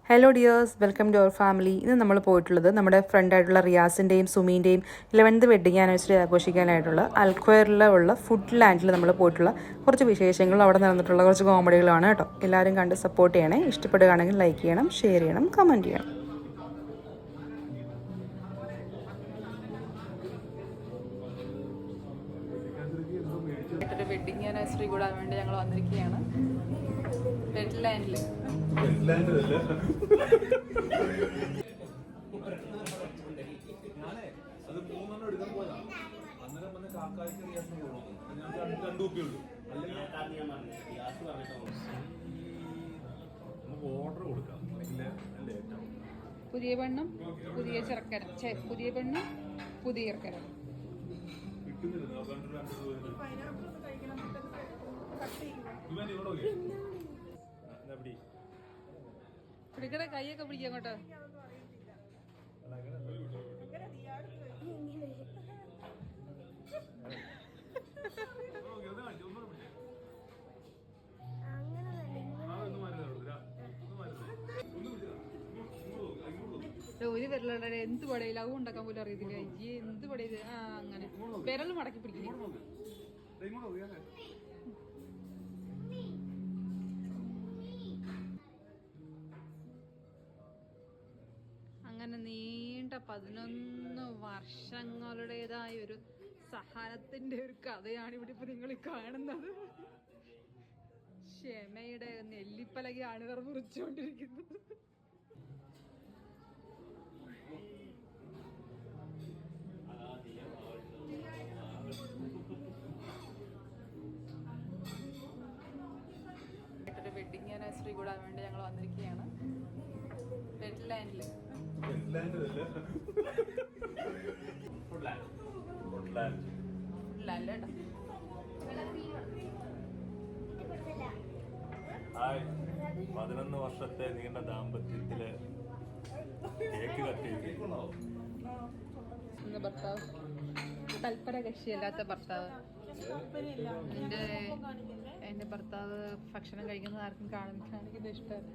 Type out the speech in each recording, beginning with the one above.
Hello dears, welcome to our family. ഇന്ന് നമ്മൾ പോയിട്ടുള്ളത് നമ്മുടെ ഫ്രണ്ടായിട്ടുള്ള റിയാസിൻ്റെയും സുമീൻ്റെയും 11th വെഡ്ഡിങ് ആനിവേഴ്സറി ആഘോഷിക്കാനായിട്ടുള്ള അൽക്വയറിലുള്ള ഫുഡ് ലാൻഡിൽ നമ്മൾ പോയിട്ടുള്ള കുറച്ച് വിശേഷങ്ങളും അവിടെ നടന്നിട്ടുള്ള കുറച്ച് കോമഡികളാണ് കേട്ടോ. എല്ലാവരും കണ്ട് സപ്പോർട്ട് ചെയ്യണേ. ഇഷ്ടപ്പെടുകയാണെങ്കിൽ ലൈക്ക് ചെയ്യണം, ഷെയർ ചെയ്യണം, കമൻറ്റ് ചെയ്യണം. വെഡ്ഡിങ് ആനിവേഴ്സറി കൂടാൻ വേണ്ടി ഞങ്ങൾ വന്നിരിക്കുകയാണ് റെഡ് ലാൻഡിൽ. പുതിയ പെണ്ണും പുതിയ ചെറുക്കര, പുതിയ പെണ്ണും പുതിയ ചെറുക്കര. പിടിക്കട കൈയൊക്കെ പിടിക്കാം കേട്ടോ. ഒരു വിരലുടെ എന്ത് പടയില്ല അതും ഉണ്ടാക്കാൻ പോലും അറിയത്തില്ല. ഈ എന്ത് പടയില് അങ്ങനെ വിരൽ മടക്കി പിടിക്കും. അങ്ങനെ നീണ്ട 11 വർഷങ്ങളുടേതായ ഒരു സഹനത്തിന്റെ ഒരു കഥയാണ് ഇവിടെ ഇപ്പൊ നിങ്ങൾ കാണുന്നത്. ക്ഷമയുടെ നെല്ലിപ്പലകയാണ് ഇവർ മുറിച്ചുകൊണ്ടിരിക്കുന്നത്. വെഡ്ഡിങ് ആനിവേഴ്സറി കൂടാൻ വേണ്ടി ഞങ്ങൾ വന്നിരിക്കുകയാണ് റെഡ് ലാൻഡിൽ. ഹായ്, 11 വർഷത്തെ നീണ്ട ദാമ്പത്യത്തില് കേക്ക് കത്തിയിരിക്കുന്നു. ഭർത്താവ് തൽപര കക്ഷിയല്ലാത്ത ഭർത്താവ്. എന്റെ ഭർത്താവ് ഭക്ഷണം കഴിക്കുന്നത് ആർക്കും കാണിക്കുന്നത് ഇഷ്ടമല്ല.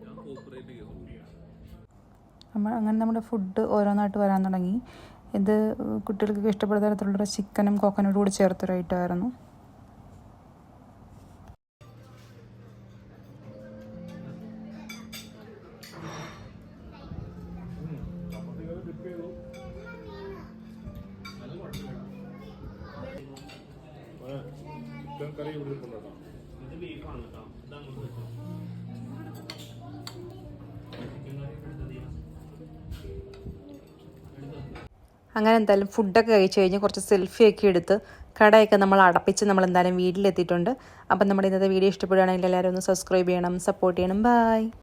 അങ്ങനെ നമ്മുടെ ഫുഡ് ഓരോന്നായിട്ട് വരാൻ തുടങ്ങി. ഇത് കുട്ടികൾക്ക് ഇഷ്ടപ്പെടുന്ന തരത്തിലുള്ള ചിക്കനും കോക്കനട്ടും കൂടി ചേർത്തൊരു ഐറ്റമായിരുന്നു. അങ്ങനെ എന്തായാലും ഫുഡൊക്കെ കഴിച്ച് കഴിഞ്ഞ് കുറച്ച് സെൽഫിയൊക്കെ എടുത്ത് കടയൊക്കെ നമ്മൾ അടപ്പിച്ച് നമ്മൾ എന്തായാലും വീട്ടിലെത്തിയിട്ടുണ്ട്. അപ്പം നമ്മുടെ ഇന്നത്തെ വീഡിയോ ഇഷ്ടപ്പെടുകയാണെങ്കിൽ എല്ലാവരും ഒന്ന് സബ്സ്ക്രൈബ് ചെയ്യണം, സപ്പോർട്ട് ചെയ്യണം. ബൈ.